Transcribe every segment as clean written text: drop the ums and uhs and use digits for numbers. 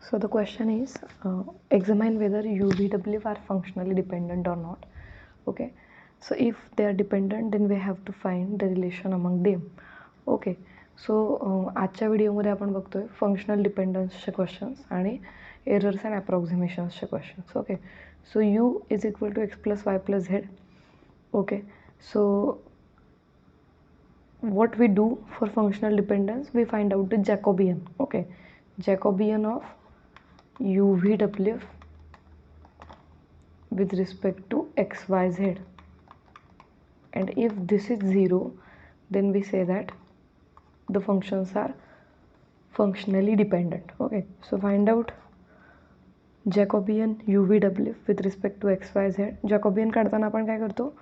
So the question is, examine whether u, v, w are functionally dependent or not. Okay, so if they are dependent, then we have to find the relation among them. Okay, so आजच्या व्हिडिओमध्ये आपण बघतोय functional डिपेंडन्सचे questions आणि errors and अप्रॉक्सिमेशन्सचे questions. Okay, so u is equal to x plus y plus z. Okay, so what we do for functional dependence, we find out the Jacobian. Okay, Jacobian of UVW with respect to x, y, z, and if this is 0, then we say that the functions are functionally dependent. Okay, so find out Jacobian UVW with respect to x, y, z. Jacobian काढताना आपण काय करतो,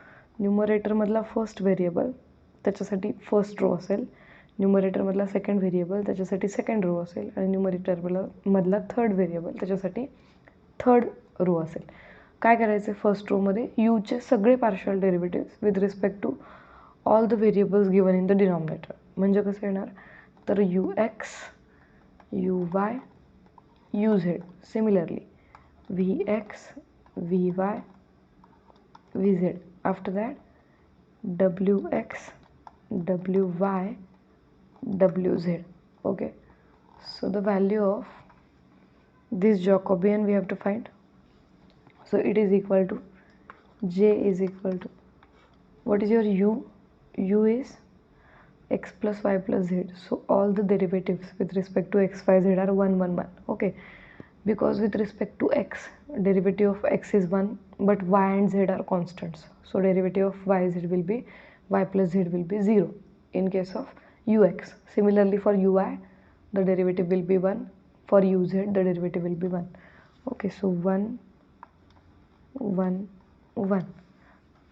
numerator मधला first variable त्याच्यासाठी first row असेल, numerator मधला second variable त्याच्यासाठी second row असेल, आणि न्यूमरेटर मधला थर्ड व्हेरिएबल त्याच्यासाठी थर्ड रो असेल. काय करायचं, फर्स्ट रोमध्ये यूचे सगळे partial derivatives with respect to all the variables given in the denominator. म्हणजे कसं येणार, तर u x, u y, u z. Similarly v x, v y, v z. After that डब्ल्यू x, W y, W z. Okay, so the value of this Jacobian we have to find. So it is equal to J is equal to, what is your u? U is x plus y plus z. So all the derivatives with respect to x, y, z are 1, 1, 1. Okay, because with respect to x, derivative of x is 1, but y and z are constants. So derivative of y, z will be, y plus z will be 0 in case of ux. Similarly for uy, the derivative will be 1. For uz, the derivative will be 1. Okay, so 1, 1, 1.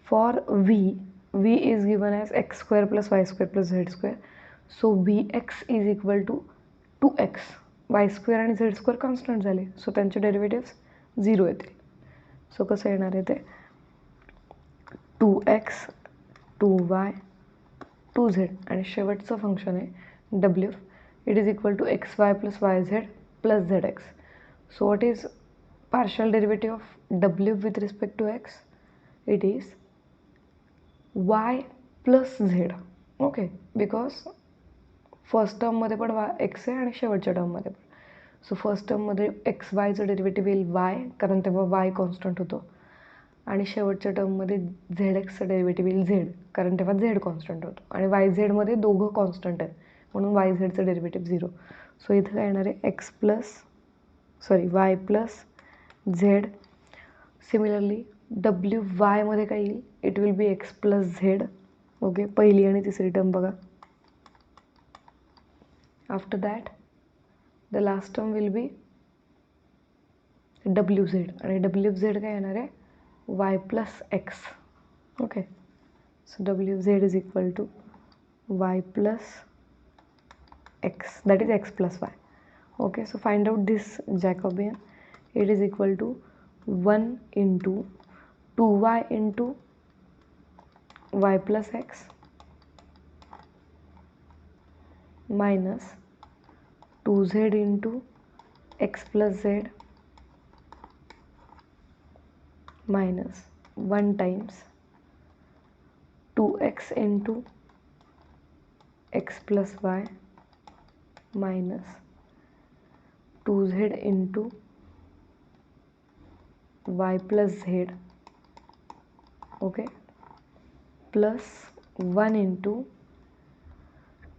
For v, v is given as x square plus y square plus z square. So vx is equal to 2x. y square आणि z square constant झाले, सो त्यांचे डेरिव्हेटिव्स 0 येतील. सो कसं येणार आहे ते 2x, 2y, 2z, आणि शेवटचं फंक्शन आहे w. It is equal to X Y plus Y Z plus Z X. So what is partial derivative of w with respect to x? It is y plus Z. Okay, because first टर्ममध्ये पण X आहे आणि शेवटच्या टर्ममध्ये पण. So first टर्ममध्ये X वायचं derivative येईल वाय, कारण तेव्हा वाय कॉन्स्टंट होतो, आणि शेवटच्या टर्ममध्ये झेड एक्सचं डेरिव्हेटिव्ह येईल झेड, कारण तेव्हा झेड कॉन्स्टंट होतो, आणि वाय झेडमध्ये दोघं कॉन्स्टंट आहेत म्हणून वाय झेडचं डेरिव्हेटिव्ह 0. सो इथं काय येणार आहे वाय प्लस झेड. सिमिलरली डब्ल्यू वायमध्ये काय येईल, it will B x plus Z. Okay, पहिली आणि तिसरी टर्म बघा. After that the last term will be W Z, आणि डब्ल्यू झेड काय येणार आहे y plus x. Okay, so wz is equal to y plus x, that is x plus y. Okay, so find out this Jacobian. It is equal to 1 into 2y into y plus x minus 2z into x plus z minus 1 times 2x into x plus y minus 2z into y plus z. Okay, plus 1 into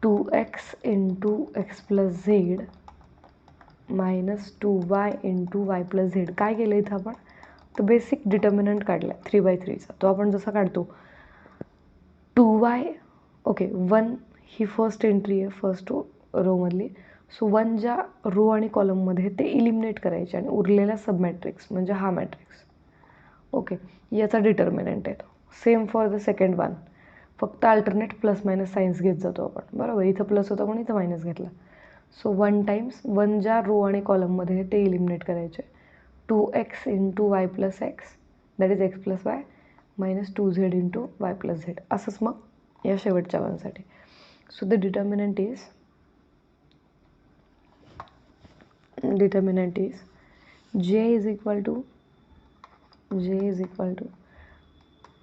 2x into x plus z minus 2y into y plus z. काय केलं इथं आपण, तर basic determinant काढला 3/3चा. तो आपण जसा काढतो 2y. ओके, 1 ही फर्स्ट एंट्री आहे फर्स्ट रोमधली. सो 1 ज्या रो आणि कॉलममध्ये ते इलिमिनेट करायचे, आणि उरलेला सब मॅट्रिक्स म्हणजे हा मॅट्रिक्स. ओके, याचा डिटर्मिनंट आहे तो. Same for the second one, फक्त अल्टरनेट प्लस मायनस सायन्स घेत जातो आपण, बरोबर. इथं प्लस होता म्हणून इथं मायनस घेतला. सो 1 टाइम्स 1 ज्या रो आणि कॉलममध्ये ते इलिमिनेट करायचे, 2x into y plus x, that is x plus y minus 2z into y plus z. असंच मग या शेवटच्या वनसाठी. So the determinant is determinant is j is equal to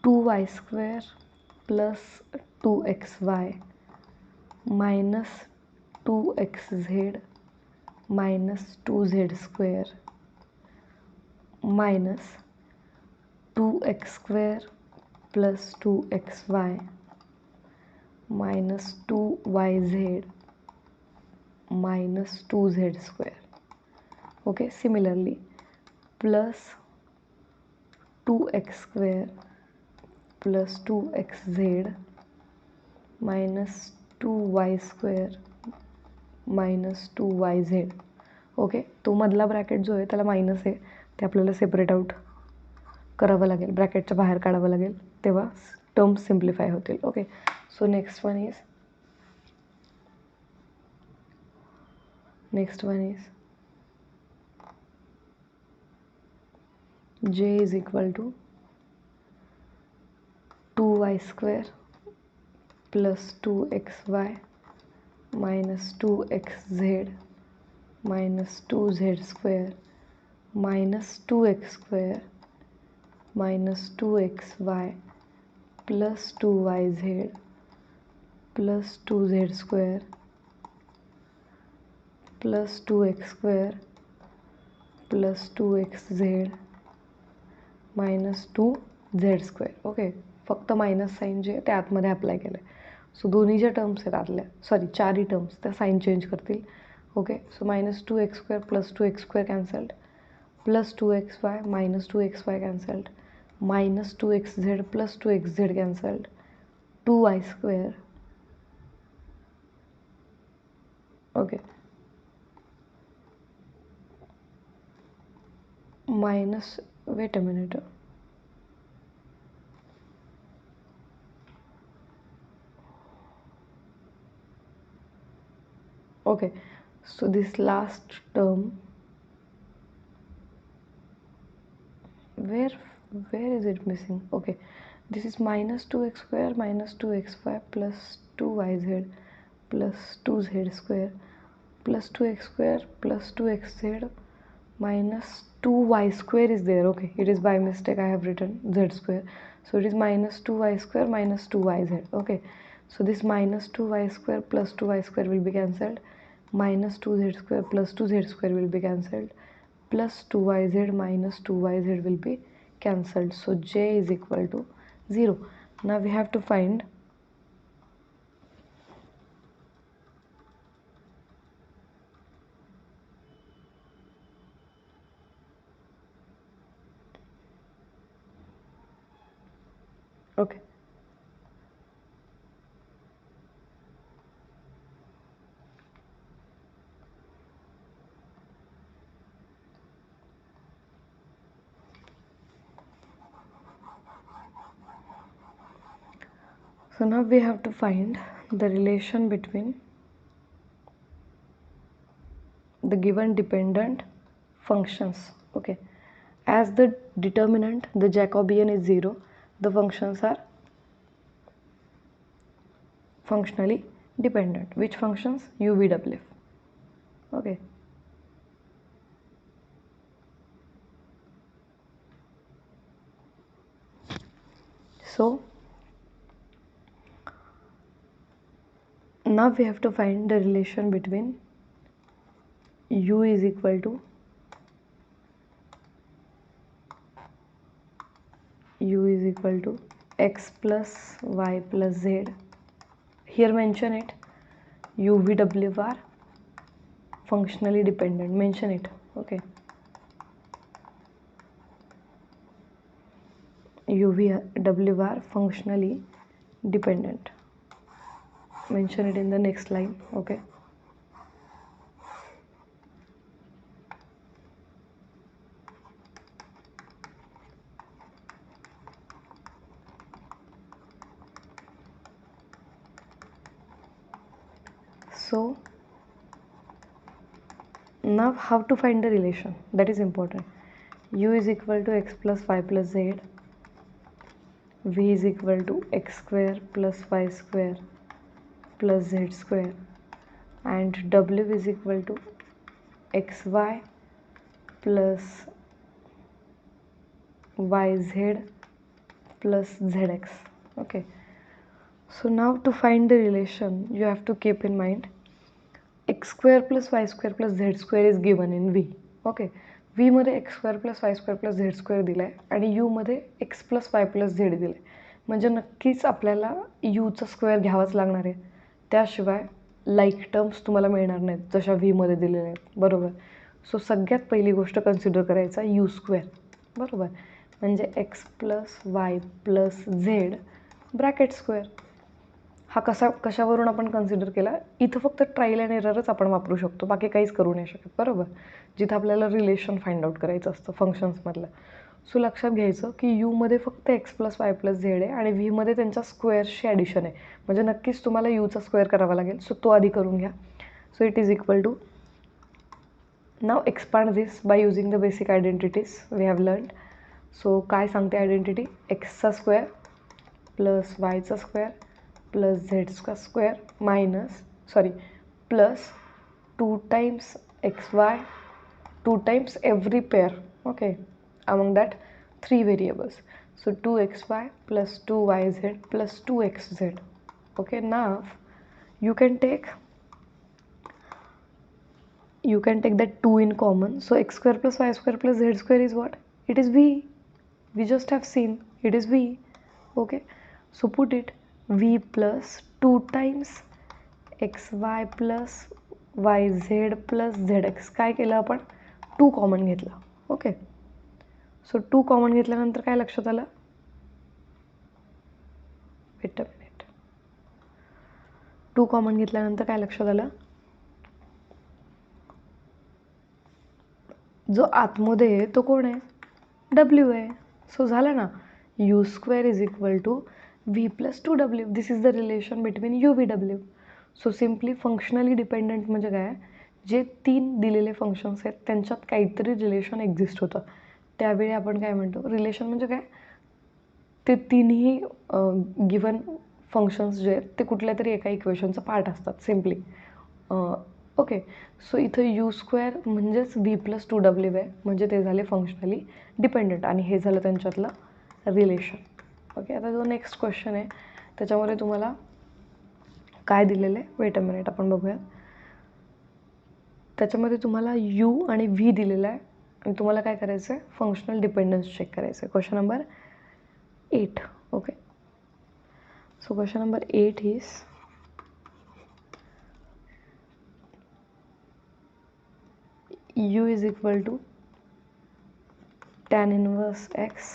2y square plus 2xy minus 2xz minus 2z square minus 2x square plus 2xy minus 2yz minus 2z square. Okay, similarly plus 2x square plus 2xz minus 2y square minus 2yz. Okay, तो मधला bracket जो आहे त्याला minus आहे ते आपल्याला separate out करावं लागेल, ब्रॅकेटच्या बाहेर काढावं लागेल, तेव्हा टर्म्स सिम्प्लिफाय होतील. Okay, so next one is j is equal to 2y square plus 2xy minus 2xz minus 2z square minus 2x square minus 2xy plus 2yz plus 2z square plus 2x square plus 2xz minus 2z square. Okay, फक्त minus sign जे ते आतमध्ये apply केलं आहे. सो दोन्ही ज्या terms आहेत आतल्या, sorry चारही टर्म्स, त्या साईन चेंज करतील. Okay, so minus 2x square plus 2x square cancelled plus 2xy minus 2xy cancelled minus 2xz plus 2xz cancelled 2y square. Okay, minus wait a minute. Okay, so this last term, where is it missing? Okay, this is minus 2x square minus 2xy plus 2yz plus 2z square plus 2x square plus 2xz minus 2y square is there. Okay, it is by mistake I have written z square, so it is minus 2y square minus 2yz. Okay, so this minus 2y square plus 2y square will be cancelled, minus 2z square plus 2z square will be cancelled, plus 2yz minus 2yz will be cancelled. So j is equal to 0. Now we have to find okay. So now we have to find the relation between the given dependent functions. Okay, as the determinant, the Jacobian, is 0, the functions are functionally dependent. Which functions? U, V, W. Okay, so now we have to find the relation between U is equal to x plus y plus z. Here mention it. U, V, W are functionally dependent. Mention it. Okay. U, V, W are functionally dependent. Mention it in the next line. Okay. So now how to find the relation, that is important. U is equal to x plus y plus z, V is equal to x square plus y square plus z square, and W is equal to xy plus yz plus zx. Okay, so now to find the relation you have to keep in mind x square plus y square plus z square is given in v. Okay, v मध्ये x square plus Y square plus Z square दिला आहे आणि u मध्ये x plus y plus Z दिलं आहे. म्हणजे नक्कीच आपल्याला यूचा स्क्वेअर घ्यावाच लागणार आहे, त्याशिवाय लाईक टर्म्स तुम्हाला मिळणार नाहीत जशा व्हीमध्ये दिलेल्या आहेत. बरोबर. सो सगळ्यात पहिली गोष्ट कन्सिडर करायचा यू स्क्वेअर. बरोबर. म्हणजे x plus y plus Z bracket square. हा कशावरून आपण कन्सिडर केला, इथं फक्त ट्रायल अँड एररच आपण वापरू शकतो, बाकी काहीच करू नाही शकत. बरोबर. जिथं आपल्याला रिलेशन फाइंड आउट करायचं असतं फंक्शन्समधलं. सो लक्षात घ्यायचं की यूमध्ये फक्त x plus y plus Z आहे आणि व्हीमध्ये त्यांच्या स्क्वेअर्सची ॲडिशन आहे. म्हणजे नक्कीच तुम्हाला यूचा स्क्वेअर करावा लागेल. सो तो आधी करून घ्या. So it is equal to, now expand this by using the basic identities we have learned. So काय सांगते आयडेंटिटी, एक्सचा स्क्वेअर प्लस वायचा स्क्वेअर प्लस झेडचा square plus 2 times xy 2 times every pair, okay, among that 3 variables. So 2xy plus 2yz plus 2xz. Okay, now you can take that 2 in common. So x square plus y square plus z square is what? It is v. We just have seen it is v. Okay, so put it v plus 2 times xy plus yz plus zx. काय केलं आपण, 2 common घेतला. Okay, सो 2 common घेतल्यानंतर काय लक्षात आलं, wait a minute, 2 common घेतल्यानंतर काय लक्षात आलं, जो आतमध्ये आहे तो कोण आहे, डब्ल्यू आहे. सो झालं ना, U square is equal to V plus 2w. This is the relation between U V W. So simply functionally dependent म्हणजे काय, जे 3 दिलेले फंक्शन्स आहेत त्यांच्यात काहीतरी रिलेशन एक्झिस्ट होतं, त्यावेळी आपण काय म्हणतो, रिलेशन म्हणजे काय, ते तिन्ही गिवन फंक्शन्स जे आहेत ते कुठल्या तरी एका इक्वेशनचा पार्ट असतात सिम्पली. ओके, सो इथं यू स्क्वेअर म्हणजेच व्ही प्लस 2w आहे, म्हणजे ते झाले फंक्शनली डिपेंडंट आणि हे झालं त्यांच्यातलं रिलेशन. ओके, आता जो नेक्स्ट क्वेश्चन आहे त्याच्यामध्ये तुम्हाला काय दिलेलं आहे, वेट अ मिनिट आपण बघूया. त्याच्यामध्ये तुम्हाला यू आणि व्ही दिलेला आहे आणि तुम्हाला काय करायचं आहे, फंक्शनल डिपेंडन्स चेक करायचं आहे. Question number 8. Okay, so question number 8 is u is equal to tan inverse x,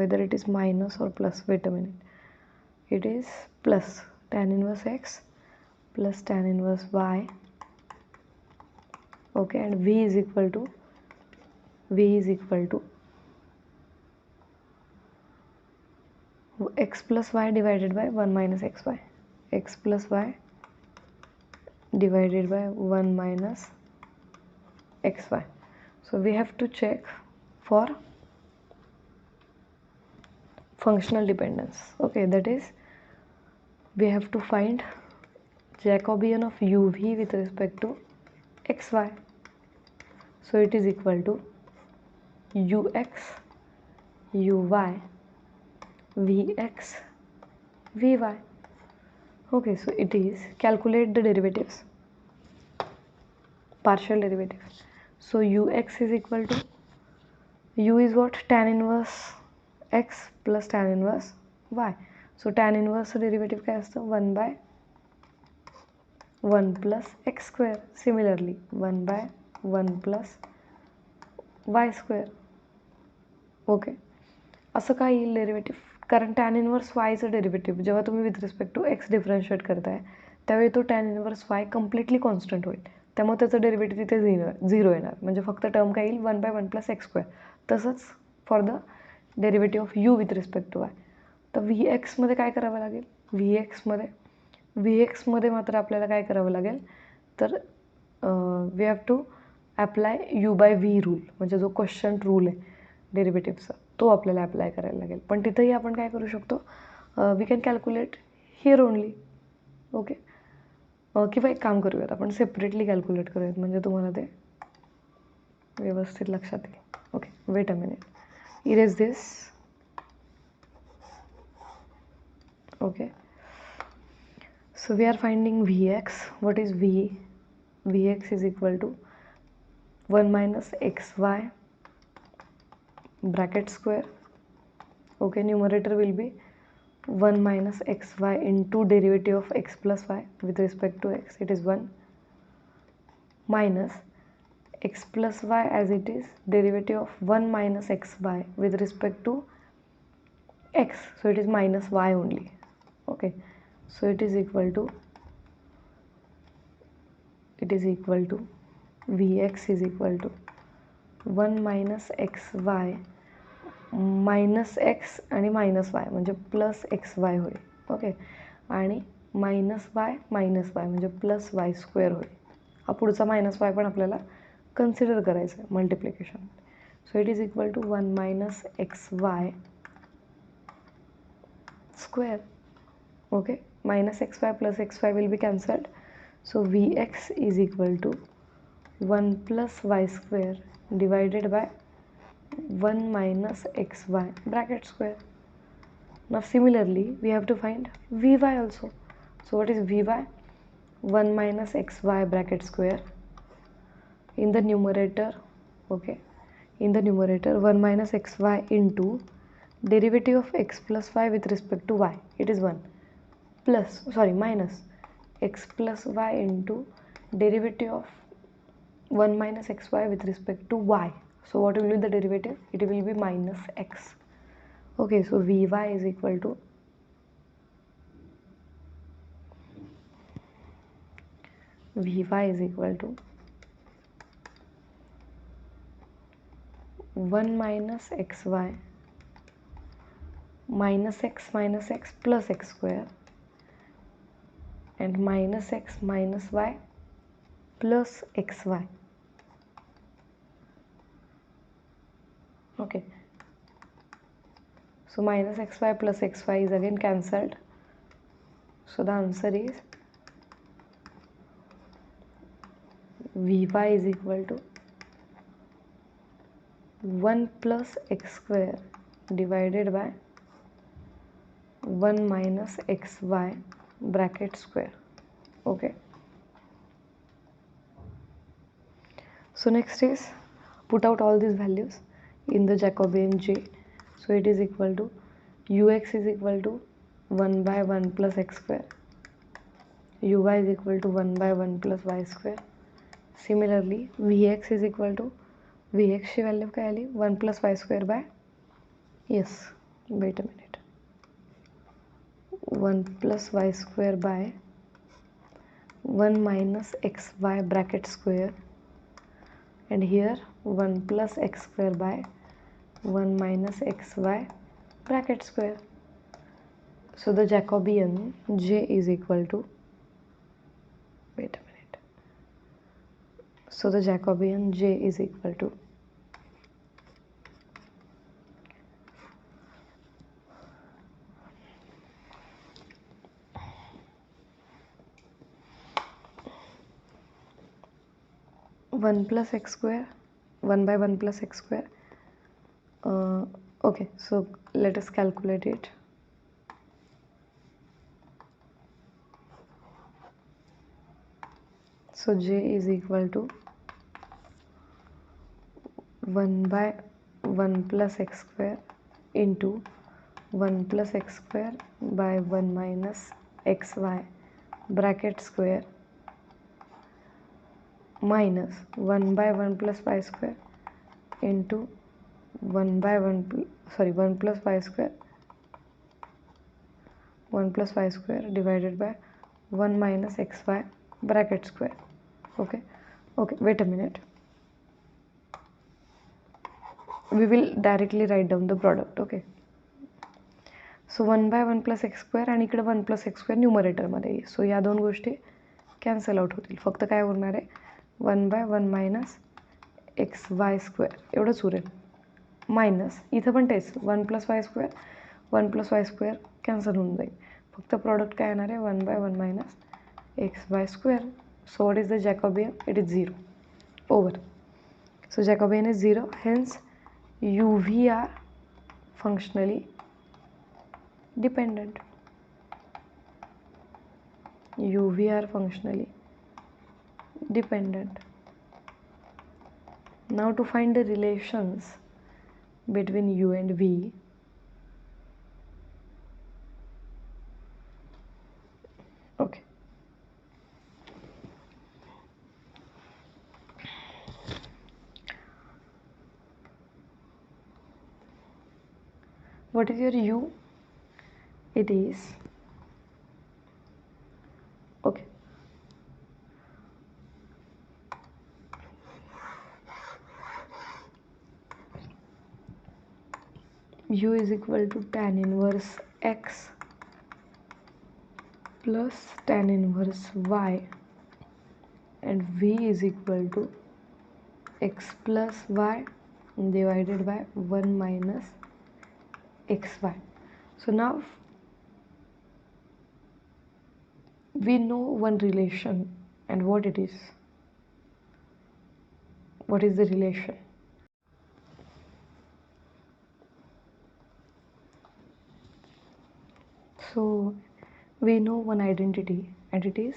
whether it is minus or plus, wait a minute, it is plus tan inverse x plus tan inverse y. Okay, and v is equal to x plus y divided by 1 minus xy, x plus y divided by 1 minus xy. So we have to check for functional dependence. Okay, that is we have to find Jacobian of uv with respect to xy. So it is equal to ux uy vx vy. Okay, so it is calculate the derivatives, partial derivatives. So ux is equal to, u is what, tan inverse x plus tan inverse y. So tan inverse derivative काय असतं, 1 by 1 plus x square. Similarly 1 by 1 plus y square. Okay, असं काय येईल derivative, कारण tan inverse वायचं derivative जेव्हा तुम्ही with respect to X differentiate करताय त्यावेळी तो tan inverse Y completely constant होईल, त्यामुळे त्याचं डेरिव्हेटिव्ह तिथे 0 येणार, म्हणजे फक्त टर्म काय येईल 1 by 1 plus x square. तसंच for the derivative of u with respect to y. तर व्ही एक्समध्ये काय करावं लागेल, व्ही एक्समध्ये मात्र आपल्याला काय करावं लागेल, तर we have to apply U by V rule, म्हणजे जो क्वेश्चन रूल आहे डेरिव्हेटिव्हचा तो आपल्याला अप्लाय करायला लागेल. पण तिथंही आपण काय करू शकतो, we can calculate here only. Okay, किंवा एक काम करूयात, आपण सेपरेटली कॅल्क्युलेट करूयात म्हणजे तुम्हाला ते व्यवस्थित लक्षात येईल. Okay, wait a minute, erase this. Okay, so we are finding Vx. What is V? Vx is equal to 1 minus xy bracket square. Okay, numerator will be 1 minus xy into derivative of x plus y with respect to x, it is 1, minus x plus y as it is derivative of 1 minus xy with respect to x, so it is minus y only. Okay, so it is equal to Vx is equal to 1 minus xy minus x आणि minus वाय म्हणजे plus X वाय होईल. Okay, आणि minus वाय म्हणजे plus Y square होईल. हा पुढचा minus वाय पण आपल्याला कन्सिडर करायचं आहे multiplication. So it is equal to 1 minus X Y square. Okay, minus X Y plus X Y will be cancelled. So we X is equal to 1 plus Y square divided by 1 minus xy bracket square. Now similarly we have to find vy also. So what is vy? 1 minus xy bracket square in the numerator. Okay, in the numerator 1 minus xy into derivative of x plus y with respect to y, it is 1 plus minus x plus y into derivative of 1 minus xy with respect to y. So what will be the derivative? It will be minus x. Okay, so Vy is equal to Vy is equal to 1 minus xy minus x plus x square and minus x minus y plus xy. Okay, so minus xy plus xy is again cancelled. So the answer is Vy is equal to 1 plus x square divided by 1 minus xy bracket square. Okay, so next is put out all these values in the Jacobian J. So it is equal to ux is equal to 1 by 1 plus x square, uy is equal to 1 by 1 plus y square. Similarly vx is equal to, vx ची value काय आली 1 plus y square by, yes, wait a minute, 1 plus y square by 1 minus xy bracket square, and here 1 plus x square by 1 minus xy bracket square. So the Jacobian J is equal to, wait a minute, so the Jacobian J is equal to 1 plus x square, 1 by 1 plus x square. Okay, so let us calculate it. So J is equal to 1 by 1 plus x square into 1 plus x square by 1 minus xy bracket square minus 1 by 1 plus y square into 1 by 1 plus y square, 1 plus y square divided by 1 minus xy bracket square. Okay, wait a minute, we will directly write down the product. Okay, so 1 by 1 plus x square आणि इकडे 1 plus x square न्यूमरेटरमध्ये येईल. सो या दोन गोष्टी cancel out होतील. फक्त काय उरणार आहे 1 by 1 minus X Y square एवढंच उरेल. मायनस इथं पण तेच 1 plus y square 1 plus y square cancel होऊन जाईल. फक्त प्रॉडक्ट काय येणार आहे 1 by 1 minus xy square. So what is the Jacobian? It is 0 over. So Jacobian is 0, hence uv are functionally dependent. uv are functionally dependent. Now to find the relations between u and v, okay, what is your u? It is, okay, u is equal to tan inverse x plus tan inverse y, and v is equal to x plus y divided by 1 minus xy. So now we know one relation, and what it is? What is the relation? So we know one identity, and it is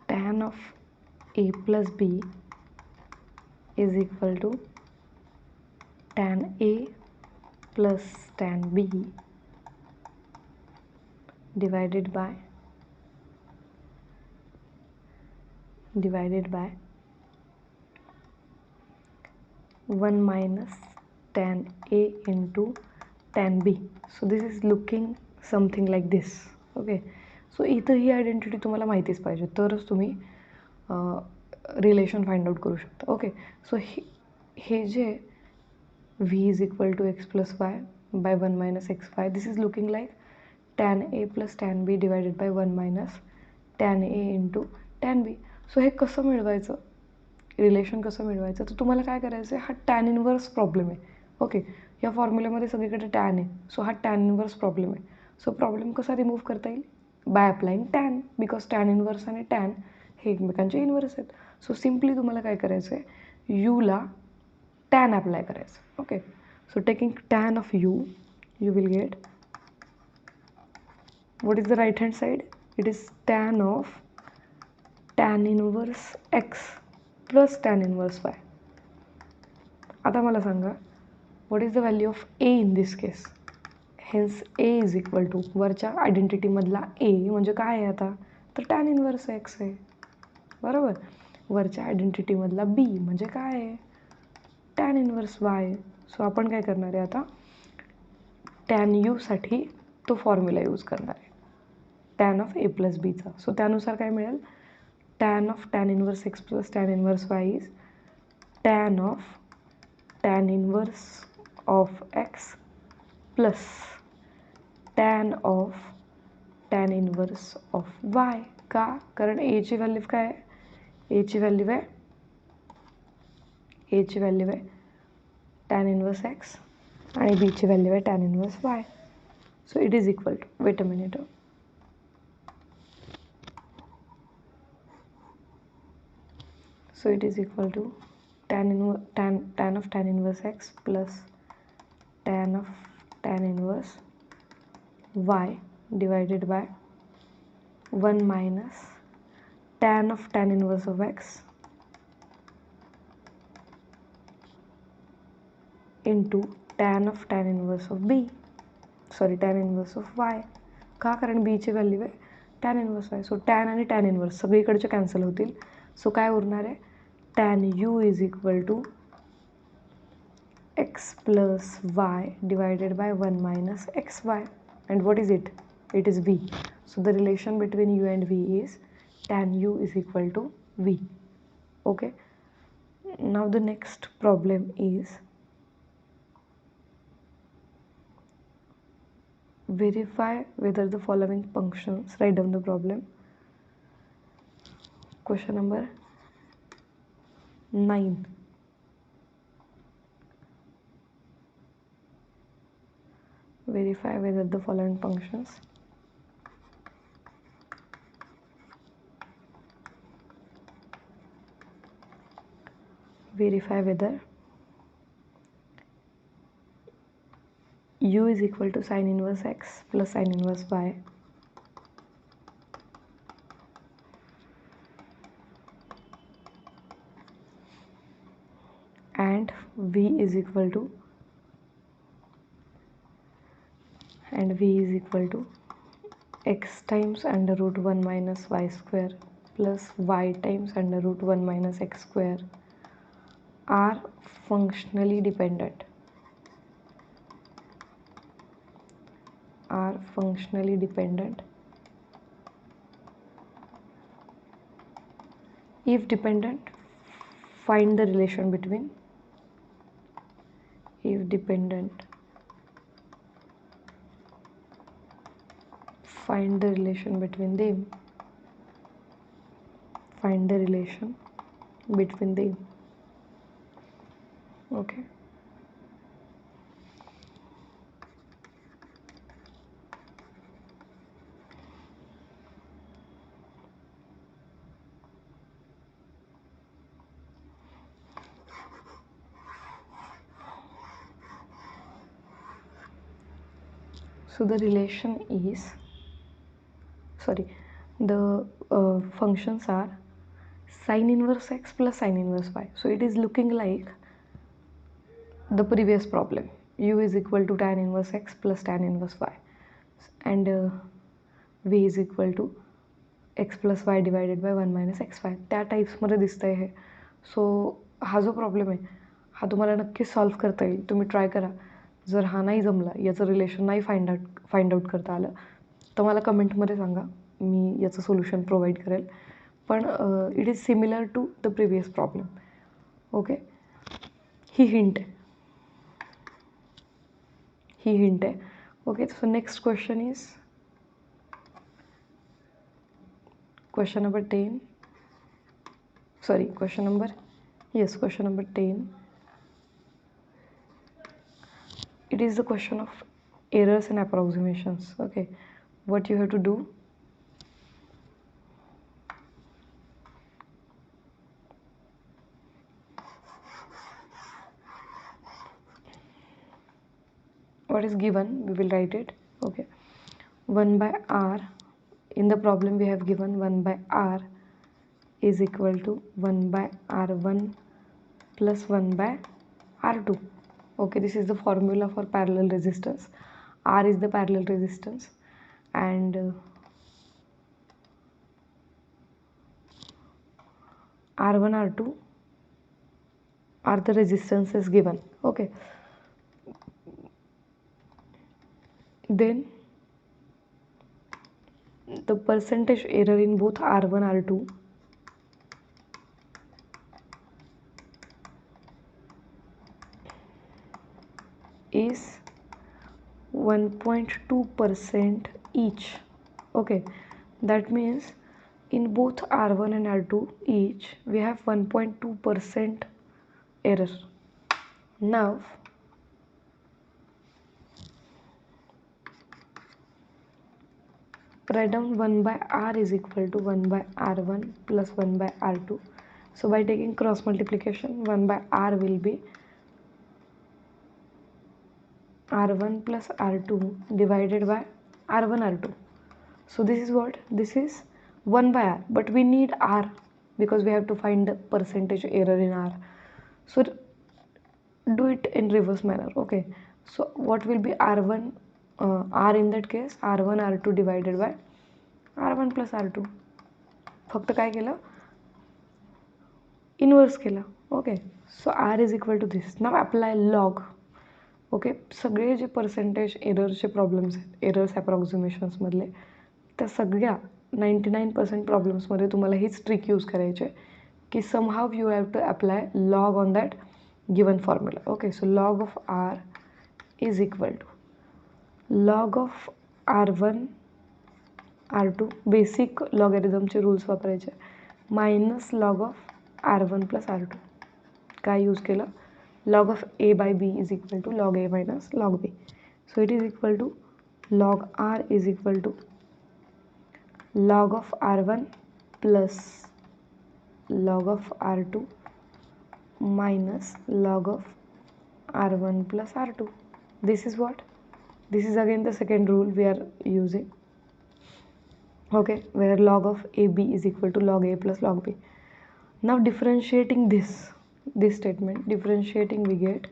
tan of a plus b is equal to tan a plus tan b divided by 1 minus tan a into tan b. So this is looking something like this. Okay, so इथं ही identity तुम्हाला माहितीच पाहिजे, तरच तुम्ही relation find out करू शकता. Okay, so हे जे v is equal to x plus y by 1 minus xy, this is looking like tan a plus tan b divided by 1 minus tan a into tan b. सो हे कसं मिळवायचं, relation कसं मिळवायचं, तर तुम्हाला काय करायचं आहे, हा टॅन इनवर्स प्रॉब्लेम आहे. ओके, या फॉर्म्युल्यामध्ये सगळीकडे टॅन आहे, सो हा टॅन इनवर्स प्रॉब्लेम आहे. सो प्रॉब्लेम कसा रिमूव्ह करता येईल? By applying tan, because tan inverse आणि टॅन हे एकमेकांचे इनवर्स आहेत. सो सिम्पली तुम्हाला काय करायचं आहे, यूला टॅन अप्लाय करायचं. Okay, so taking tan of U, U will get, what is the right hand side? It is tan of tan inverse x plus tan inverse y. आता मला सांगा, what is the value of a in this case? Hence a is equal to, वरच्या आयडेंटिटीमधला a म्हणजे काय आहे आता, तर tan inverse x आहे, बरोबर. वरच्या आयडेंटिटीमधला b म्हणजे काय आहे, tan inverse y. सो आपण काय करणार आहे आता, tan u साठी तो फॉर्म्युला यूज करणार आहे, tan ऑफ a प्लस बीचा. सो त्यानुसार काय मिळेल, tan of tan inverse x plus tan inverse y is tan of tan inverse of x plus tan of tan inverse of y. का? कारण a ची व्हॅल्यू काय आहे, a ची व्हॅल्यू आहे tan इनवर्स x आणि b ची value आहे tan inverse y. So it is equal to, wait a minute, so it is equal to tan of tan inverse x plus tan of tan inverse y divided by 1 minus tan of tan inverse of x into tan of tan inverse of b, sorry tan inverse of y. का? कारण b ची value आहे tan inverse y. सो tan आणि tan inverse सगळीकडचे cancel होतील. सो काय उरणार आहे, tan u is equal to x plus y divided by 1 minus xy. And what is it? It is v. So the relation between u and v is tan u is equal to v. Okay. Now the next problem is verify whether the following functions, write down the problem. Question number 9. Verify whether the following functions verify whether u is equal to sine inverse x plus sine inverse y and v is equal to x times under root 1 minus y square plus y times under root 1 minus x square are functionally dependent. If dependent, find the relation between them. Find the relation between them. Okay. So the relation is, the functions are sine inverse x plus sine inverse y. So it is looking like the previous problem, u is equal to tan inverse x plus tan inverse y and v is equal to x plus y divided by 1 minus xy. त्या टाईप्समध्ये दिसतंय हे. सो हा जो problem आहे हा तुम्हाला नक्कीच solve करता येईल. तुम्ही ट्राय करा. जर हा नाही जमला, याचं रिलेशन नाही फाइंड आउट करता आलं तर मला कमेंटमध्ये सांगा, मी याचं सोल्युशन प्रोव्हाइड करेल. पण it is similar to the previous problem. Okay, ही हिंट आहे. Okay, so next question is question number 10. Question number 10. It is the question of errors and approximations. Okay, what you have to do, what is given we will write it. Okay, 1 by r, in the problem we have given 1 by r is equal to 1 by r1 plus 1 by r2. Okay, this is the formula for parallel resistance. R is the parallel resistance and R1 R2 are the resistances given. Okay, then the percentage error in both R1 R2 is 1.2% each. Okay, that means in both R1 and R2 each we have 1.2% error. Now write down 1 by r is equal to 1 by r1 plus 1 by r2. So by taking cross multiplication, 1 by r will be r1 plus r2 divided by r1 r2. So this is what? This is 1 by r, but we need r because we have to find the percentage error in r. So do it in reverse manner. Okay, so what will be r1, r in that case r1 r2 divided by r1 plus r2. फक्त काय केलं? Inverse केलं. Okay, so r is equal to this. Now apply log. Okay, सगळे जे percentage एररचे problems आहेत, errors ॲप्रॉक्सिमेशन्समधले, त्या सगळ्या 99% प्रॉब्लेम्समध्ये तुम्हाला हीच ट्रिक यूज करायची आहे की somehow you have to apply log on that given formula. Okay, so log of r is equal to log of r1 r2, basic लॉगॅरिथमचे रूल्स वापरायचे, minus log of r1 plus r2. काय use केलं? log of a by b is equal to log a minus log b. So it is equal to log r is equal to log of r1 plus log of r2 minus log of R1 plus R2. This is what? This is again the second rule we are using, okay, where log of AB is equal to log A plus log B. Now differentiating this statement, differentiating we get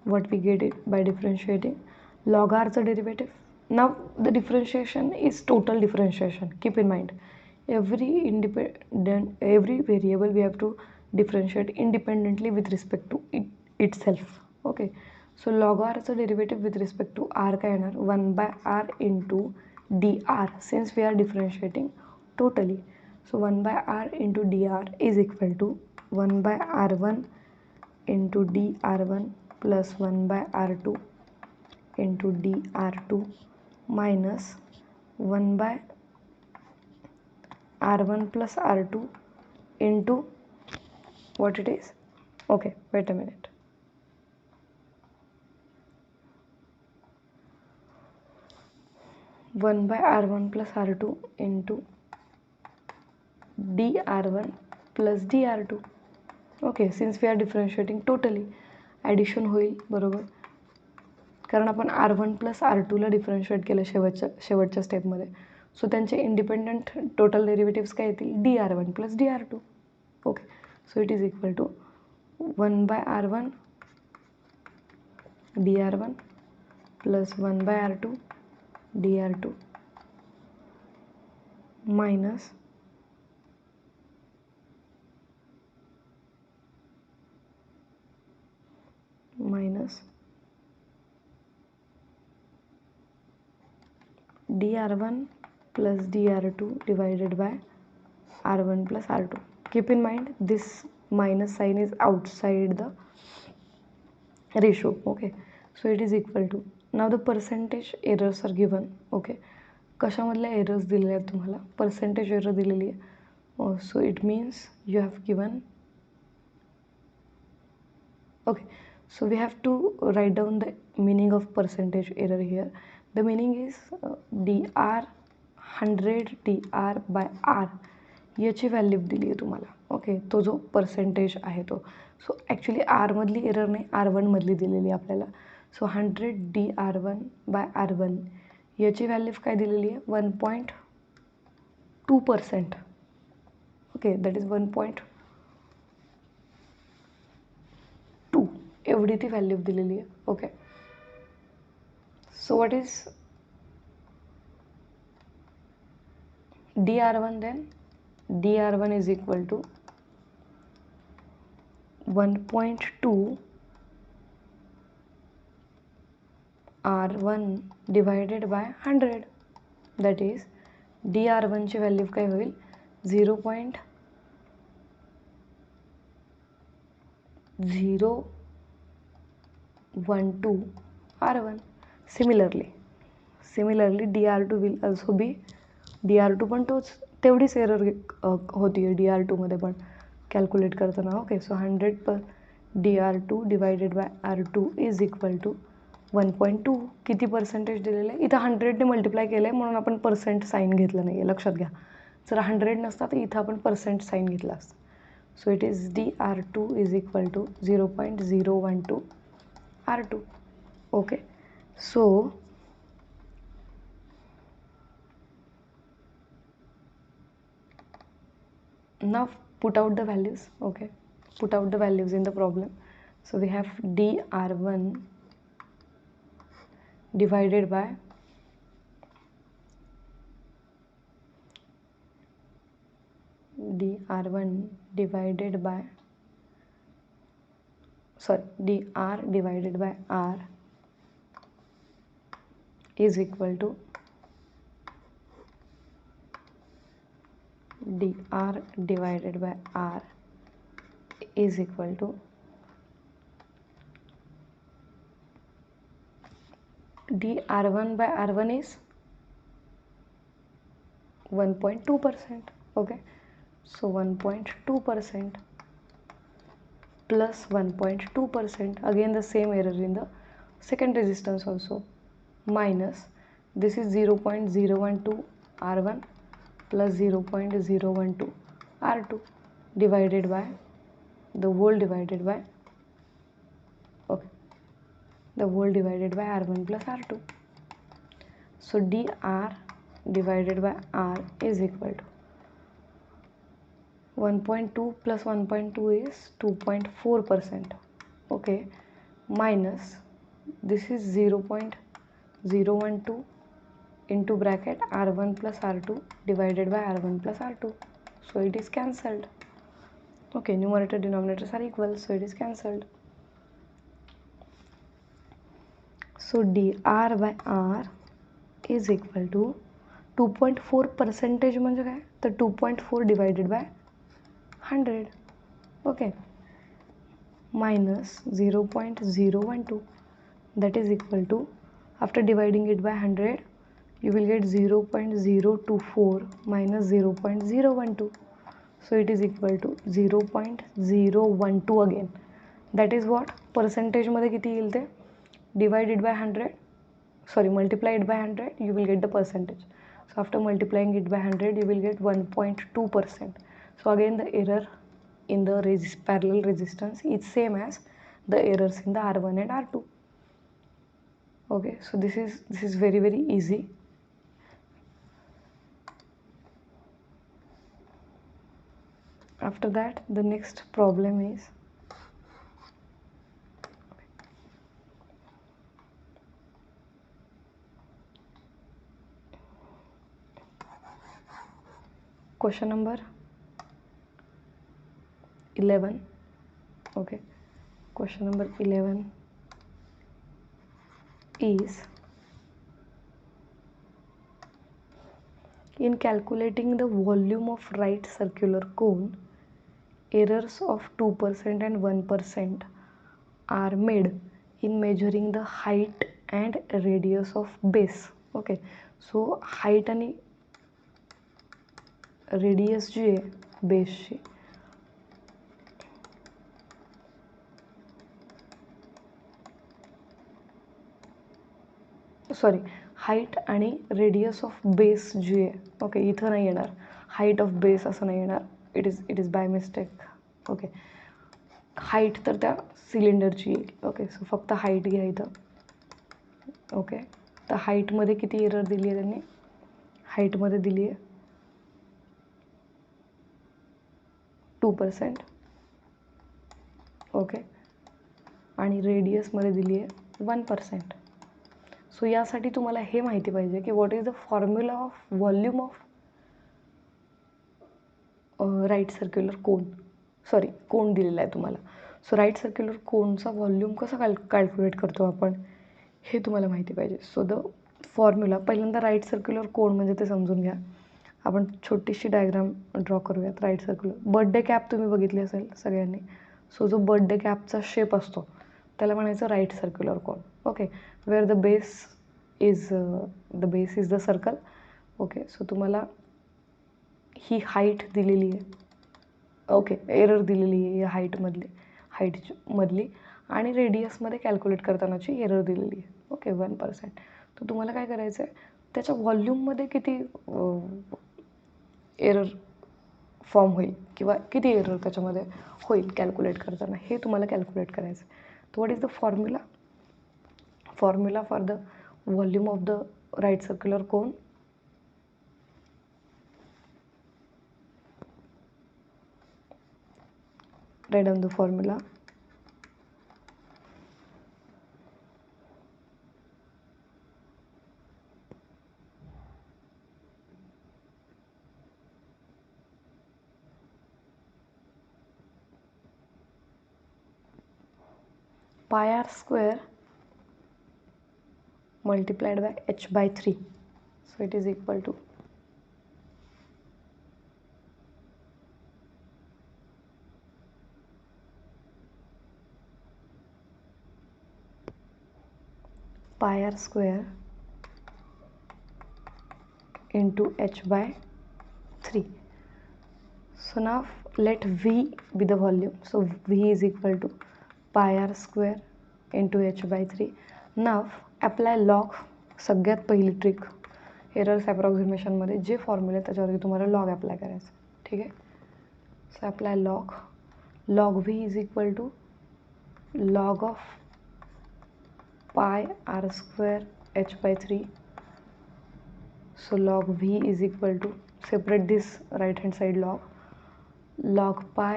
what we get it by differentiating log R's derivative. Now the differentiation is total differentiation. Keep in mind, every variable we have to differentiate independently with respect to itself, okay. So log R's derivative with respect to R काय येणार 1 by R into dr, since we are differentiating totally. So 1 by R into dr is equal to 1 by R1 into dr1 plus 1 by R2 into dr2 minus 1 by R1 plus R2 into what it is, okay, wait a minute, one by R1 plus R2 into dr1 plus dr2, okay, since we are differentiating totally addition होईल बरोबर, कारण आपण R1 plus R2 ला differentiate केलं शेवटच्या स्टेपमध्ये. सो त्यांचे independent total डेरिव्हेटिव्स काय येतील dr1 plus dr2, okay. So it is equal to 1 by R1 dr1 plus 1 by R2 dr2 minus dr1 plus dr2 divided by r1 plus r2. Keep in mind this minus sign is outside the ratio, okay. So it is equal to, now the percentage errors are given, okay. कशामधल्या errors दिलेले आहेत तुम्हाला, percentage error दिलेली आहे. So it means you have given, okay, so we have to write down the meaning of percentage error here. The meaning is dr 100 dr by r याची value दिली आहे तुम्हाला, ओके. तो जो पर्सेंटेज आहे तो, सो ॲक्च्युली आरमधली एरर नाही, R1 मधली दिलेली आहे आपल्याला. सो 100 dr1 बाय R1 याची व्हॅल्यू काय दिलेली आहे 1.2%, ओके, दॅट इज 1.2 एवढी ती व्हॅल्यू दिलेली आहे, okay. So what is dr1 then? dr1 is equal to 1.2 R1 divided by 100, that is dr1 ची व्हॅल्यू काय होईल 0.012 R1. Similarly dr2 will also be, dr2 पण तेवढीच एरर होती आहे dr2 मध्ये पण कॅल्क्युलेट करताना, okay. So 100 per dr2 divided by R2 is equal to 1.2. किती पर्सेंटेज दिलेलं आहे इथं 100ने मल्टिप्लाय केलं आहे म्हणून आपण पर्सेंट साईन घेतलं नाही आहे, लक्षात घ्या. जर 100 नसता तर इथं आपण पर्सेंट साईन घेतला असतं. So it is dr2 is equal to 0.012 R2, okay. So now put out the values, okay, put out the values in the problem. So we have dr1 divided by dr divided by r is equal to dr divided by r is equal to dr1 by r1 is 1.2%, okay. So 1.2% plus 1.2%, again the same error in the second resistance also, minus this is 0.012 R1 plus 0.012 R2. divided by the whole divided by R1 plus R2. So dr divided by R is equal to 1.2 plus 1.2 is 2.4%. Okay, minus this is 0.012 into bracket R1 plus R2 divided by R1 plus R2. So it is cancelled. Okay, numerator denominators are equal, so it is cancelled. So dr by R is equal to 2.4 percentage म्हणजे काय तर 2.4 divided by 100. Okay, minus 0.012 that is equal to, after dividing it by 100 you will get 0.024 minus 0.012. So it is equal to 0.012 again. That is what percentage मध्ये किती येईल ते divided by 100, sorry, multiplied by 100 you will get the percentage. So after multiplying it by 100 you will get 1.2%. So again the error in the parallel resistance is same as the errors in the R1 and R2. Okay, so this is very very easy. After that the next problem is question number 11. Okay, question number 11 is, in calculating the volume of right circular cone, errors of 2% and 1% are made in measuring the height and radius of base. Okay, so height आणि radius जी आहे बेसची sorry height आणि radius of base जी आहे. Okay, इथं नाही येणार height of base असं नाही येणार, it is by mistake. Okay, height तर त्या सिलेंडरची येईल. ओके, सो फक्त हाईट घ्या इथं. ओके, तर हाईटमध्ये किती एरर दिली आहे त्यांनी, हाईटमध्ये दिली आहे 2%. ओके, आणि रेडियसमध्ये दिली आहे 1%. सो यासाठी तुम्हाला हे माहिती पाहिजे की what is the formula of volume of right circular cone. Sorry, cone दिलेला आहे तुम्हाला. सो राईट सर्क्युलर कोनचा व्हॉल्यूम कसा कॅल्क्युलेट करतो आपण हे तुम्हाला माहिती पाहिजे. सो द फॉर्म्युला, पहिल्यांदा राईट सर्क्युलर कोन म्हणजे ते समजून घ्या. आपण छोटीशी डायग्राम ड्रॉ करूयात. राईट सर्क्युलर बर्थडे कॅप तुम्ही बघितली असेल सगळ्यांनी. सो जो बर्थडे कॅपचा शेप असतो त्याला म्हणायचं right circular cone. Okay, where the base is the circle. Okay, so तुम्हाला ही हाईट दिलेली आहे. ओके, एरर दिलेली आहे या हाईटमधली आणि रेडियसमध्ये कॅल्क्युलेट करतानाची एरर दिलेली आहे. ओके, 1%. तर तुम्हाला काय करायचं आहे, त्याच्या व्हॉल्यूममध्ये किती एरर फॉर्म होईल किंवा किती एरर त्याच्यामध्ये होईल कॅल्क्युलेट करताना हे तुम्हाला कॅल्क्युलेट करायचं आहे. तर what is the formula for the volume of the right circular cone. Write down the formula. Pi r square multiplied by h by 3. So it is equal to pi r square into h by 3. So now let V be the volume. So V is equal to pi r square into h by 3. Now apply log. सगळ्यात पहिली trick errors ॲप्रॉक्सिमेशनमध्ये जे फॉर्म्युले त्याच्यावरती तुम्हाला log apply करायचं. ठीक आहे, So apply log v is equal to log of pi r square h by 3. So log v is equal to, separate this right hand side, log pi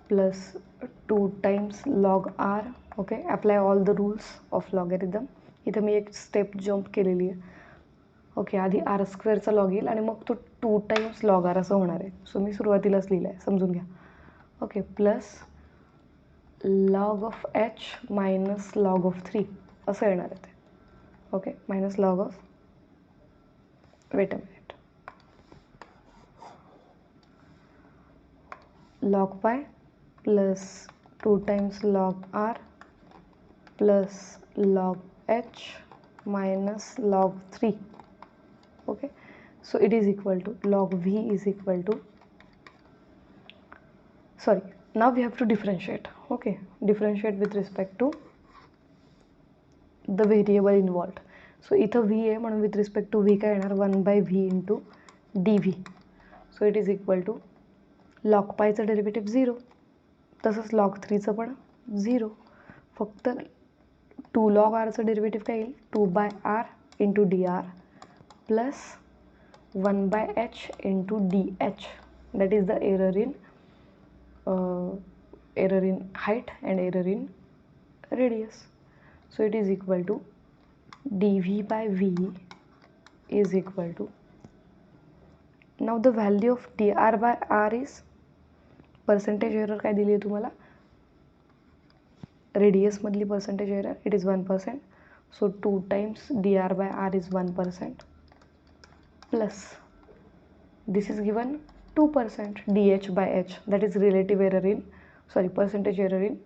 plus 2 times log r. Okay, apply all the rules of logarithm. इथं मी एक step jump केलेली आहे. Okay, आधी are स्क्वेअरचा log येईल आणि मग तो 2 times log are असं होणार आहे. सो मी सुरुवातीलाच लिहिलं आहे, समजून घ्या. Okay, plus log of h minus log of 3 असं येणार आहे ते. Okay, minus log of, wait a minute, log pi plus 2 times log r plus log h minus log 3. okay, so it is equal to log v is equal to, sorry, now we have to differentiate. okay, differentiate with respect to the variable involved. so इथं v आहे म्हणून with respect to v काय येणार, 1/v into dv. so it is equal to log pi चं derivative 0, तसंच log 3 चं पण 0. फक्त 2 log r चं डेरिव्हेटिव्ह काय येईल, 2/r into dr plus 1/h into dh. that is the error in height and error in radius. so it is equal to dv by v is equal to, now the value of dr by r is, percentage error काय दिली आहे तुम्हाला, radius मधली percentage error, it is 1%. So 2 times dr by r is 1% plus this is given 2% dh by h, that is relative error in, sorry, percentage error in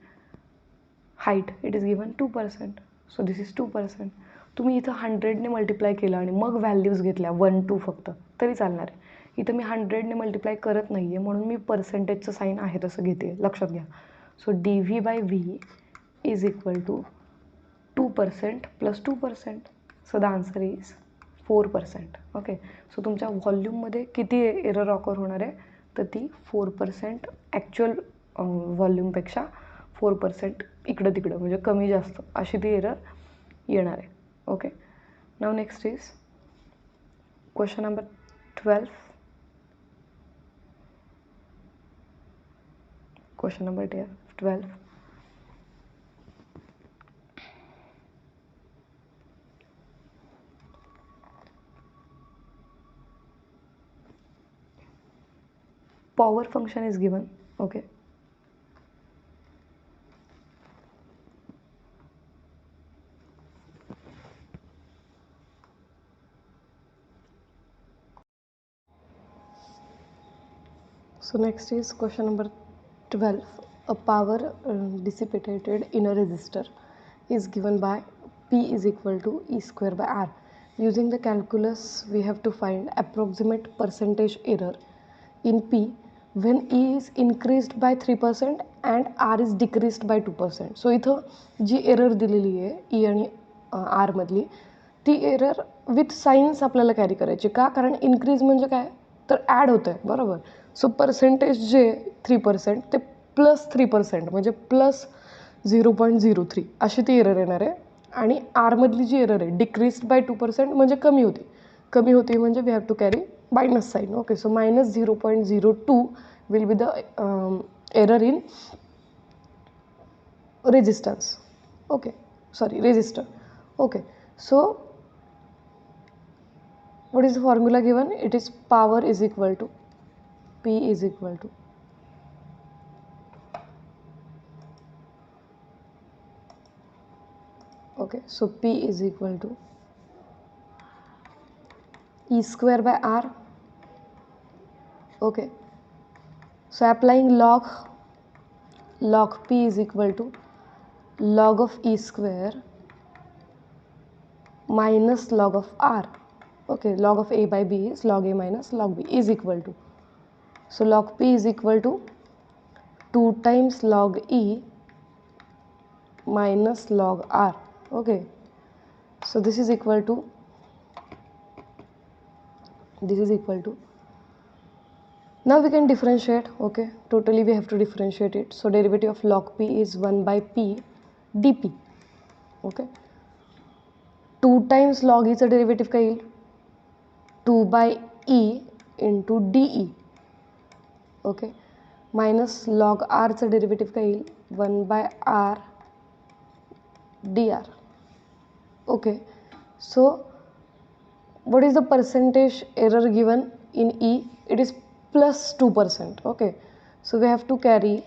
height, it is given 2%. so this is 2%. तुम्ही इथं 100ने multiply केलं आणि मग values घेतल्या 1 2 फक्त तरी चालणार आहे. इथं मी 100ने मल्टिप्लाय करत नाही आहे म्हणून मी पर्सेंटेजचं साईन आहे तसं घेते, लक्षात घ्या. सो dv by v is equal to 2% plus 2%. so the answer is 4%. okay, so तुमच्या व्हॉल्यूममध्ये किती एरर ऑकर होणार आहे, तर ती 4% ॲक्च्युअल व्हॉल्यूमपेक्षा 4% इकडं तिकडं म्हणजे कमी जास्त अशी ती एरर येणार आहे. Okay, now next is question number 12. Question number 12. power function is given. okay, so next is question number 12. a power dissipated in a resistor is given by P is equal to E square by R. Using the calculus we have to find approximate percentage error in P when E is increased by 3% and R is decreased by 2%. so इथं जी error दिलेली आहे E आणि R मधली, ती error with signs आपल्याला carry करायची. का, कारण इन्क्रीज म्हणजे काय, तर ॲड होतं आहे, बरोबर. सो पर्सेंटेज जे 3% ते +3% म्हणजे +0.03 अशी ती एरर येणार आहे. आणि आरमधली जी एरर आहे डिक्रीस्ड बाय 2% म्हणजे कमी होती म्हणजे we have to carry minus sign. Okay, so -0.02 will be the error in resistance. Okay, sorry, register. Okay, so what is the formula given, it is power is equal to P is equal to okay, so P is equal to E square by R. okay, so applying log P is equal to log of E square minus log of R. okay, log of A by B is log A minus log B is equal to, so log P is equal to 2 times log E minus log R. okay, so this is equal to 2 Now we can differentiate, okay, totally we have to differentiate it. So derivative of log p is 1 by p dp, okay. 2 times log e चा derivative काय येईल 2 by e into de, okay, minus log r चा derivative काय येईल 1 by r dr, okay. So what is the percentage error given in e? It is plus 2%, okay. So we have to carry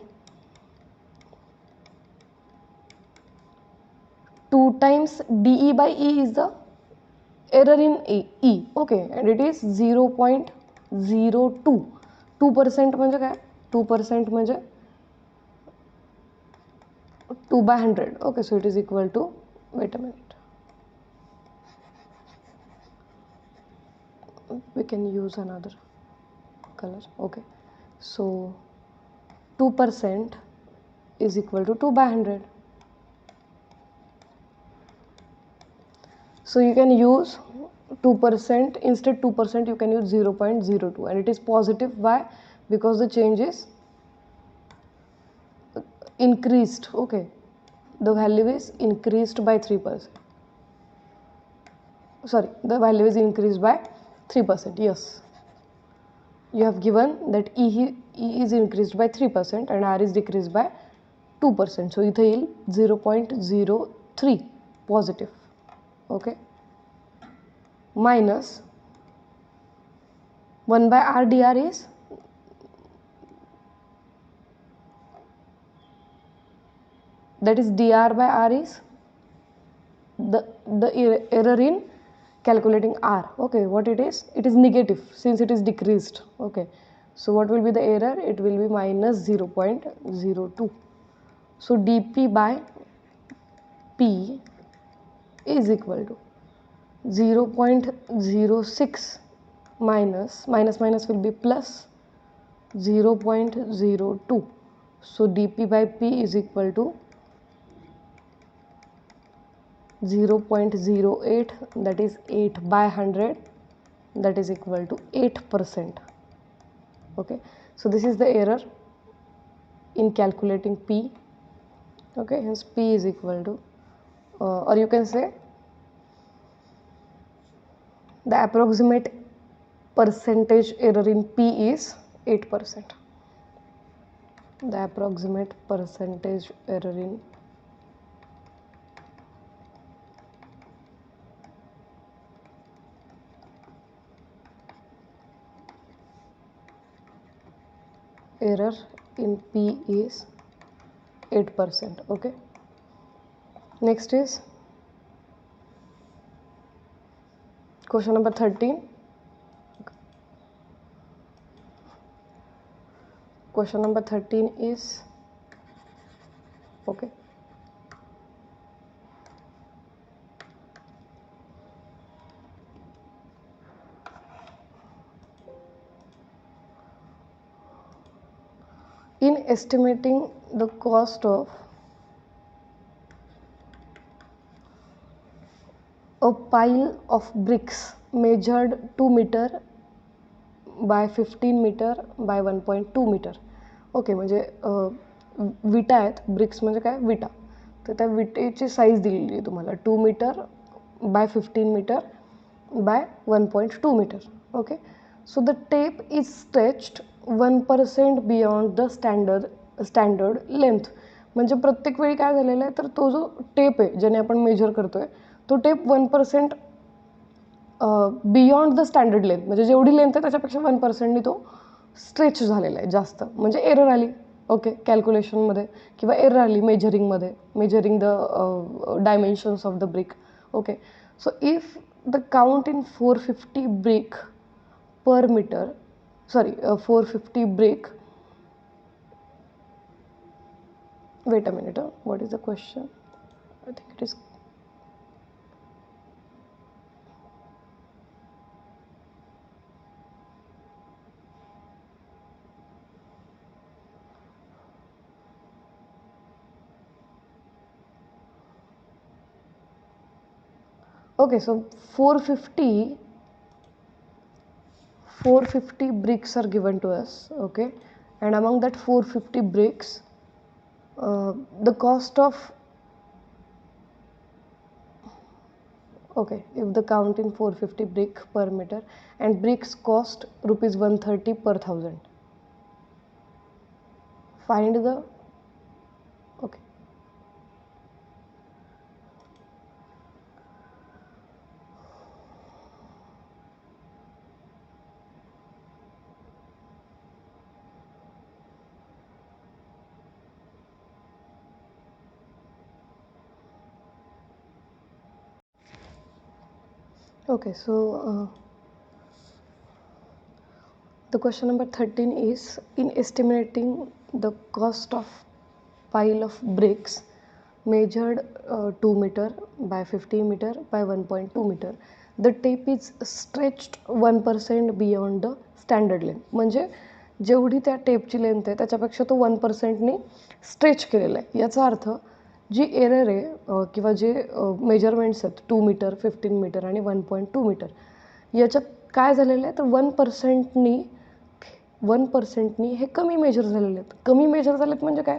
2 times de by e is the error in e, okay, and it is 0.02. 2% म्हणजे काय 2% म्हणजे 2 by 100, okay. So it is equal to, wait a minute, we can use another color, okay. So 2% is equal to 2 by 100. So you can use 2%, instead 2% you can use 0.02, and it is positive. Why? Because the change is increased, okay. The value is increased by 3%. Sorry, the value is increased by 3%. Yes, you have given that e is increased by 3% and r is decreased by 2%. So इथे येईल 0.03 positive, okay, minus 1 by r dr is that is dr by r is the error in calculating r, okay. What it is negative since it is decreased, okay. So what will be the error? It will be minus 0.02. So dp by p is equal to 0.06 minus will be plus 0.02. So dp by p is equal to 0.08, that is 8 by 100, that is equal to 8%, okay. So this is the error in calculating p, okay. Hence p is equal to or you can say the approximate percentage error in p is 8%. The approximate percentage error in p is 8%, okay. Next is question number 13. Question number 13 is, okay, in estimating the cost of a pile of bricks measured 2 meter by 15 meter by 1.2 meter, okay. म्हणजे विटा आहेत, BRICS म्हणजे काय विटा, तर त्या विटेची size दिलेली आहे तुम्हाला 2 metre by 15 metre by 1.2 metre, okay. So the tape is stretched 1% beyond the standard length. म्हणजे प्रत्येक वेळी काय झालेलं आहे, तर तो जो टेप आहे ज्याने आपण मेजर करतोय तो tape 1% beyond the standard length, म्हणजे जेवढी लेंथ आहे त्याच्यापेक्षा 1%नी तो स्ट्रेच झालेला आहे जास्त, म्हणजे एरर आली, ओके, कॅल्क्युलेशनमध्ये, किंवा एरर आली मेजरिंगमध्ये, measuring the dimensions of the brick, okay. So if the count in 450 brick per meter, sorry 450 brick, wait a minute, what is the question? I think it is okay. So 450 450 bricks are given to us, okay, and among that 450 bricks, the cost of, okay, if the count in 450 brick per meter and bricks cost rupees 130 per 1000, find the, okay, okay, so the question number 13 is, in estimating the cost of pile of bricks measured 2 meter by 50 meter by 1.2 meter, the tape is stretched 1% beyond the standard length. म्हणजे जेवढी त्या टेपची length आहे त्याच्यापेक्षा तो 1%नी stretch केलेला आहे. याचा अर्थ जी error आहे किंवा जे मेजरमेंट्स आहेत 2 मीटर 15 मीटर आणि 1.2 मीटर, याच्यात काय झालेलं आहे तर 1%नी हे कमी मेजर झालेले आहेत. कमी मेजर झालेत म्हणजे काय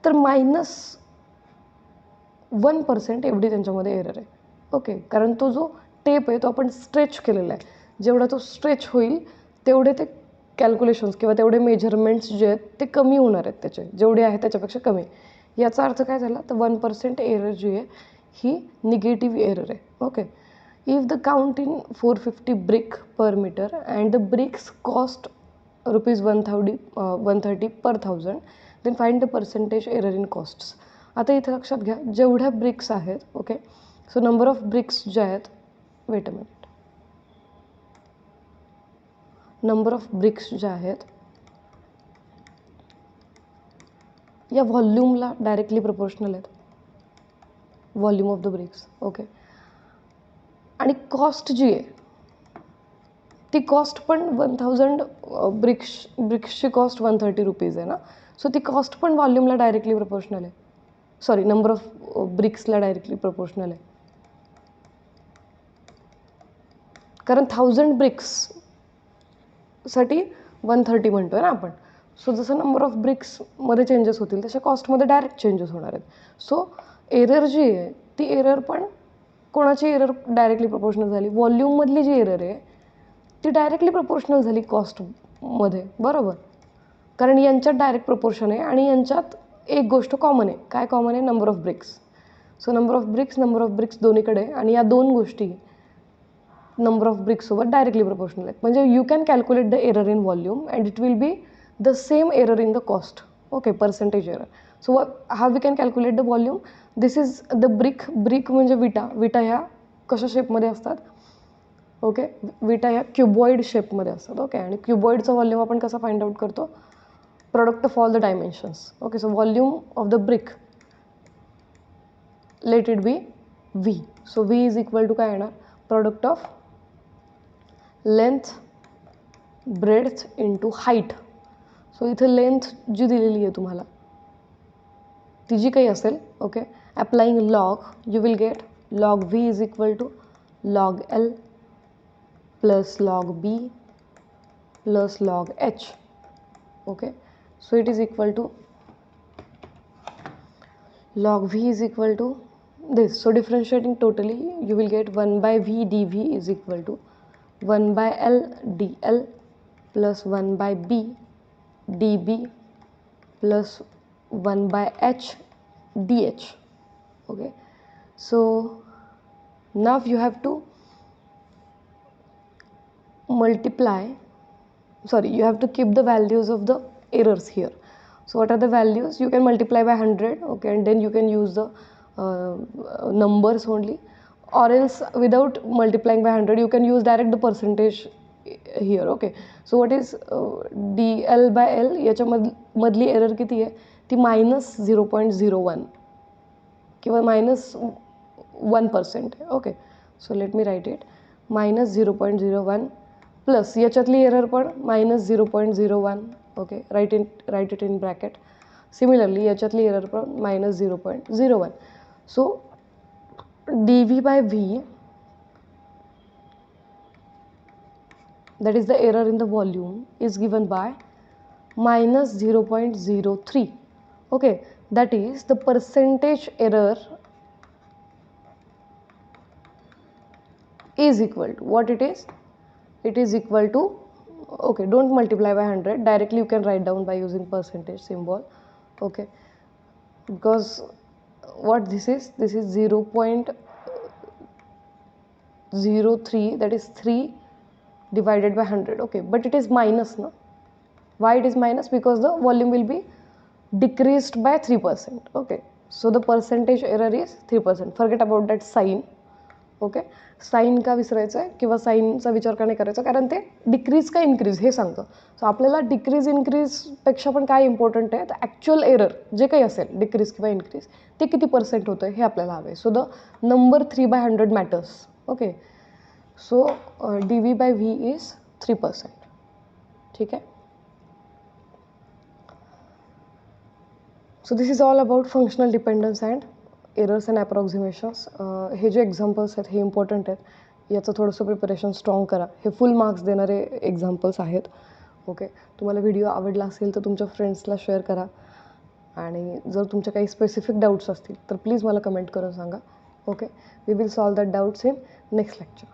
तर -1% एवढी त्यांच्यामध्ये एरर आहे, ओके. कारण तो जो टेप आहे तो आपण स्ट्रेच केलेला आहे. जेवढा तो स्ट्रेच होईल तेवढे ते कॅल्क्युलेशन्स किंवा तेवढे मेजरमेंट्स जे आहेत ते कमी होणार आहेत, त्याचे जेवढे आहेत त्याच्यापेक्षा कमी. याचा अर्थ काय झाला तर 1% एरर जी आहे ही निगेटिव्ह एरर आहे, okay. If the count in 450 brick per meter and the bricks cost rupees 130 per 1000, then find the percentage error in costs. आता इथे लक्षात घ्या जेवढ्या ब्रिक्स आहेत, okay, so number of bricks ज्या आहेत, wait a minute, number of bricks ज्या आहेत या व्हॉल्यूमला डायरेक्टली प्रपोर्शनल आहेत, volume of the bricks, okay. आणि कॉस्ट जी आहे ती कॉस्ट पण 1000 ब्रिक्सची कॉस्ट 130 रुपीज आहे ना, सो ती कॉस्ट पण व्हॉल्यूमला डायरेक्टली प्रपोर्शनल आहे, सॉरी नंबर ऑफ ब्रिक्सला डायरेक्टली प्रपोर्शनल आहे. कारण 1000 ब्रिक्ससाठी 130 म्हणतोय ना आपण. सो जसं नंबर ऑफ ब्रिक्समध्ये चेंजेस होतील तसे कॉस्टमध्ये डायरेक्ट चेंजेस होणार आहेत. सो एरर जी आहे ती एरर पण कोणाची एरर डायरेक्टली प्रपोर्शनल झाली, व्हॉल्यूममधली जी एरर आहे ती डायरेक्टली प्रपोर्शनल झाली कॉस्टमध्ये, बरोबर. कारण यांच्यात डायरेक्ट प्रपोर्शन आहे आणि यांच्यात एक गोष्ट कॉमन आहे. काय कॉमन आहे? Number of bricks. So number of bricks दोन्हीकडे, आणि या दोन गोष्टी नंबर ऑफ ब्रिक्ससोबत डायरेक्टली प्रपोर्शनल आहेत. म्हणजे you can calculate the error in volume and it will be the same error in the cost, okay, percentage error. So how we can calculate the volume, this is the brick म्हणजे विटा ह्या कशा शेपमध्ये असतात, okay, विटा ह्या cuboid शेपमध्ये असतात, okay. आणि क्युबॉइडचं volume आपण कसं फाइंड आउट करतो, product of all the dimensions, okay. So volume of the brick let it be v. So v is equal to काय येणार, product of length breadth into height. So इथे length जी दिलेली आहे तुम्हाला ती जी काही असेल, okay, applying log, you will get log v is equal to log l plus log b plus log h, okay. So it is equal to log v is equal to this. So differentiating totally you will get 1 by v dv is equal to 1 by l dl plus 1 by b db plus 1 by h dh, okay. So now you have to multiply, sorry, you have to keep the values of the errors here. So what are the values? You can multiply by 100, okay, and then you can use the numbers only, or else without multiplying by 100 you can use direct the percentage here, okay. So what is dl by l, याच्या मधली error किती आहे ती -0.01 किंवा -1% आहे, okay. So let me write it, -0.01 plus याच्यातली error पण -0.01, okay, write it in bracket. Similarly याच्यातली एरर पण -0.01. So d v by v that is the error in the volume, is given by minus 0.03. Okay, that is the percentage error is equal to what it is? It is equal to, okay, don't multiply by 100, directly you can write down by using percentage symbol. Okay, because what this is 0.03, that is 3 divided by 100. Okay, but it is minus, no? Why it is minus? Because the volume will be decreased by 3%. Okay, so the percentage error is 3%. Forget about that sign. Okay, sign का विसरायचं आहे किंवा साईनचा विचार का नाही करायचा, कारण ते डिक्रीज का इन्क्रीज हे सांगतं. सो आपल्याला डिक्रीज इन्क्रीजपेक्षा पण काय इम्पॉर्टंट आहे, तर ॲक्च्युअल एरर जे काही असेल डिक्रीज किंवा इन्क्रीज ते किती % होतं हे आपल्याला हवं आहे. So the number 3/100 matters. Okay, so dv/v is 3%. ठीक आहे. So this is all about functional dependence and errors and approximations. हे जे एक्झाम्पल्स आहेत हे इम्पॉर्टंट आहेत, याचं थोडंसं प्रिपरेशन स्ट्रॉंग करा. हे फुल मार्क्स देणारे एक्झाम्पल्स आहेत. ओके, तुम्हाला व्हिडिओ आवडला असेल तर तुमच्या फ्रेंड्सला शेअर करा, आणि जर तुमच्या काही स्पेसिफिक डाऊट्स असतील तर प्लीज मला कमेंट करून सांगा. Okay, we will solve that doubts in next lecture.